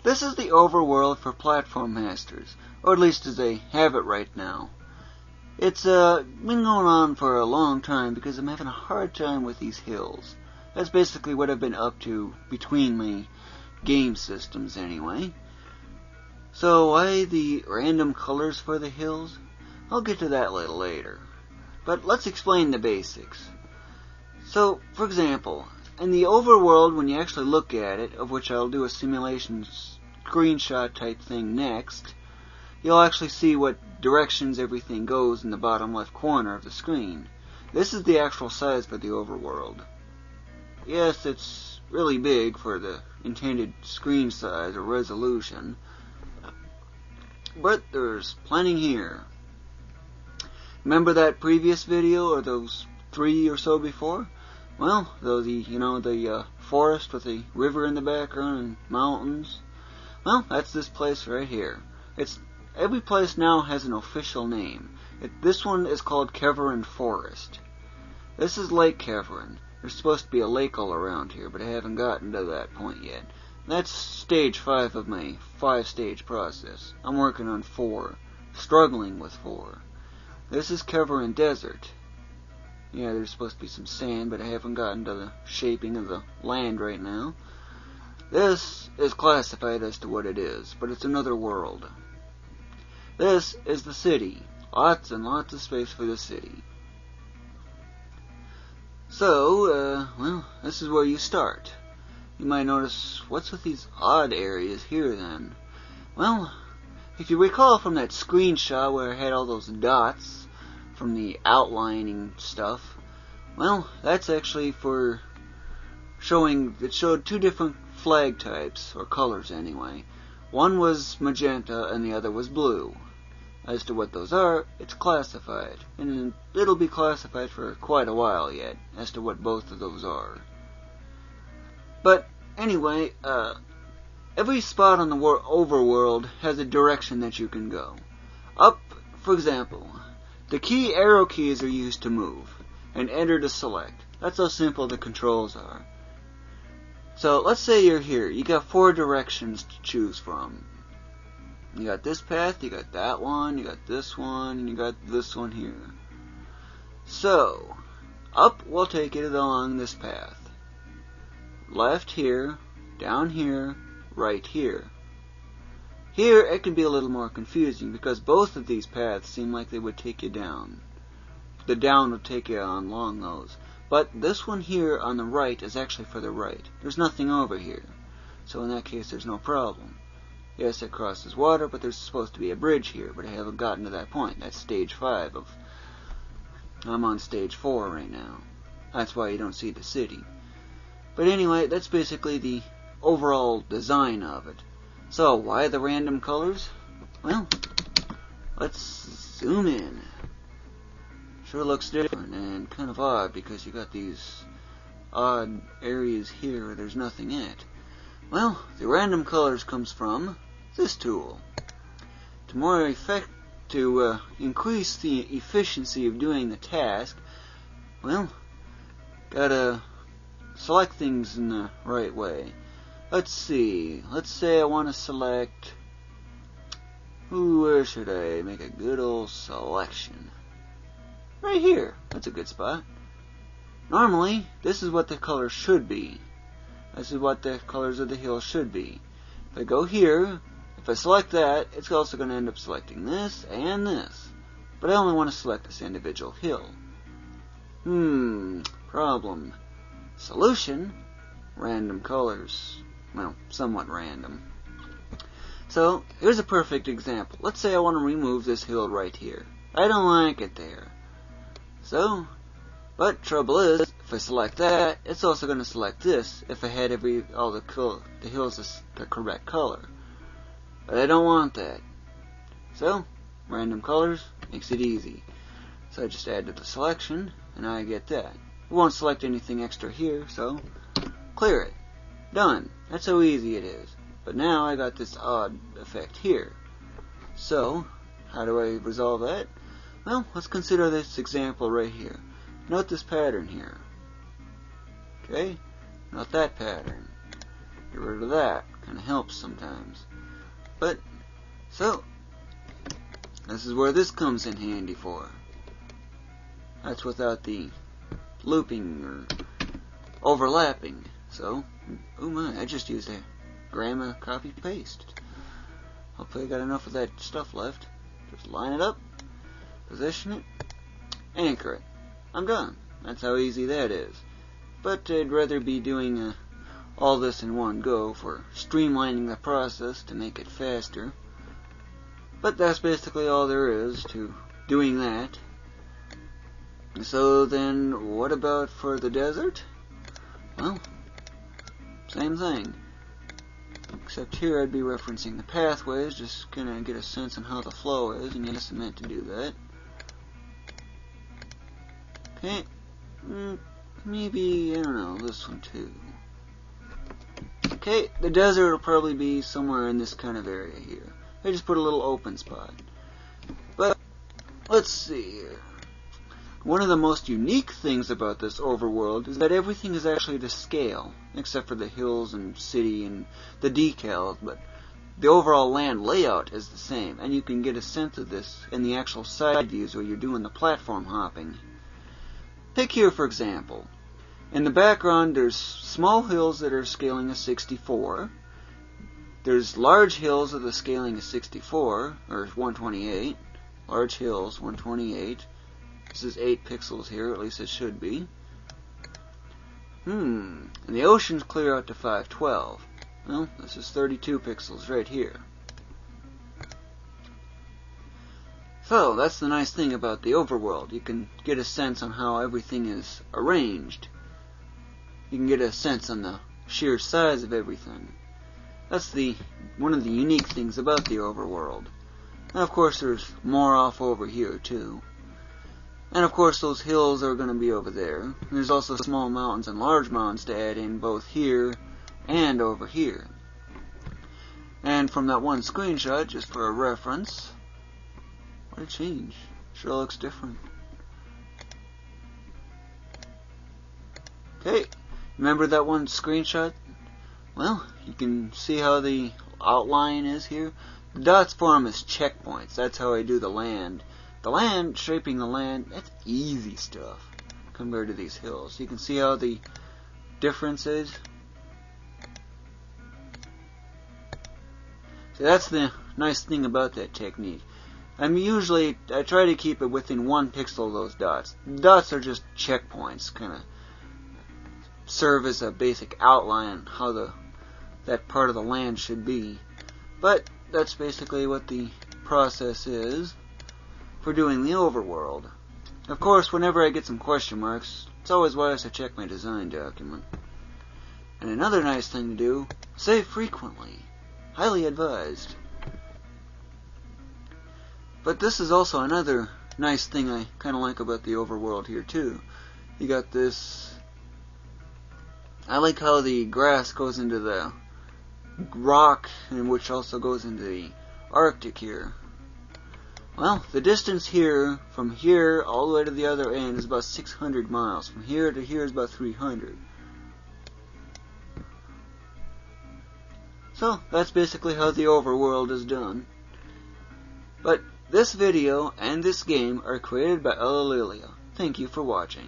This is the overworld for platform masters, or at least as they have it right now. It's been going on for a long time because I'm having a hard time with these hills. That's basically what I've been up to between my game systems anyway. So why the random colors for the hills? I'll get to that a little later. But let's explain the basics. So, for example, in the overworld, when you actually look at it, of which I'll do a simulation screenshot type thing next, you'll actually see what directions everything goes in the bottom left corner of the screen. This is the actual size for the overworld. Yes, it's really big for the intended screen size or resolution, but there's plenty here. Remember that previous video, or those 3 or so before? Well, the forest with the river in the background and mountains. Well, that's this place right here. Every place now has an official name. This one is called Keverin Forest. This is Lake Keverin. There's supposed to be a lake all around here, but I haven't gotten to that point yet. That's stage 5 of my 5-stage process. I'm working on 4, struggling with 4. This is Keverin Desert. Yeah, there's supposed to be some sand, but I haven't gotten to the shaping of the land right now. This is classified as to what it is, but it's another world. This is the city. Lots and lots of space for the city. So, well, this is where you start. You might notice, what's with these odd areas here then? Well, if you recall from that screenshot where I had all those dots from the outlining stuff, well, that's actually for showing, it showed 2 different flag types, or colors anyway. One was magenta and the other was blue. As to what those are, it's classified, and it'll be classified for quite a while yet, as to what both of those are. But anyway, every spot on the overworld has a direction that you can go. Up, for example, the key arrow keys are used to move, and enter to select. That's how simple the controls are. So let's say you're here. You got 4 directions to choose from. You got this path, you got that one, you got this one, and you got this one here. So, up will take it along this path. Left here, down here, right here. Here it can be a little more confusing because both of these paths seem like they would take you down. The down would take you on along those. But this one here on the right is actually for the right. There's nothing over here. So in that case there's no problem. Yes, it crosses water, but there's supposed to be a bridge here, but I haven't gotten to that point. That's stage 5 of... I'm on stage 4 right now. That's why you don't see the city. But anyway, that's basically the overall design of it. So, why the random colors? Well, let's zoom in. Sure looks different and kind of odd because you got these odd areas here where there's nothing in it. Well, the random colors comes from this tool. To increase the efficiency of doing the task, well, gotta select things in the right way. Let's see. Let's say I want to select. Where should I make a good old selection? Right here. That's a good spot. Normally, this is what the color should be. This is what the colors of the hill should be. If I go here, if I select that, it's also going to end up selecting this and this. But I only want to select this individual hill. Problem. Solution. Random colors. Well, somewhat random. So, here's a perfect example. Let's say I want to remove this hill right here. I don't like it there. So, but trouble is, if I select that, it's also going to select this if I had all the hills the correct color. But I don't want that. So, random colors makes it easy. So I just add to the selection, and I get that. It won't select anything extra here, so clear it. Done. That's how easy it is. But now I got this odd effect here. So, how do I resolve that? Well, let's consider this example right here. Note this pattern here. Okay? Note that pattern. Get rid of that, Kind of helps sometimes. But, so, this is where this comes in handy for. That's without the looping or overlapping. So, oh my, I just used a grandma copy paste. Hopefully I got enough of that stuff left. Just line it up, position it, anchor it. I'm done. That's how easy that is. But I'd rather be doing all this in one go for streamlining the process to make it faster. But that's basically all there is to doing that. So then, what about for the desert? Well, same thing. Except here I'd be referencing the pathways, just kind of get a sense on how the flow is, and yes, I meant to do that. Okay, maybe, I don't know, this one too. Okay, the desert will probably be somewhere in this kind of area here. I just put a little open spot. But, let's see here. One of the most unique things about this overworld is that everything is actually to scale, except for the hills and city and the decals, but the overall land layout is the same, and you can get a sense of this in the actual side views where you're doing the platform hopping. Take here, for example. In the background, there's small hills that are scaling a 64. There's large hills that are scaling a 64, or 128. Large hills, 128. This is 8 pixels here, at least it should be. And the ocean's clear out to 512. Well, this is 32 pixels right here. So, that's the nice thing about the overworld. You can get a sense on how everything is arranged. You can get a sense on the sheer size of everything. That's one of the unique things about the overworld. And of course there's more off over here too. And of course those hills are going to be over there. And there's also small mountains and large mountains to add in both here and over here. And from that one screenshot, just for a reference, what a change. Sure looks different. Okay, remember that one screenshot? Well, you can see how the outline is here. The dots form as checkpoints. That's how I do the land. The land, shaping the land, that's easy stuff compared to these hills. You can see how the difference is. So that's the nice thing about that technique. I try to keep it within 1 pixel of those dots. The dots are just checkpoints, kind of serve as a basic outline how that part of the land should be. But that's basically what the process is for doing the overworld. Of course, whenever I get some question marks, it's always wise to check my design document. And another nice thing to do, save frequently. Highly advised. But this is also another nice thing I kind of like about the overworld here too. You got this, I like how the grass goes into the rock, and which also goes into the Arctic here. Well, the distance here, from here all the way to the other end, is about 600 miles. From here to here is about 300. So, that's basically how the overworld is done. But this video and this game are created by Ulillillia. Thank you for watching.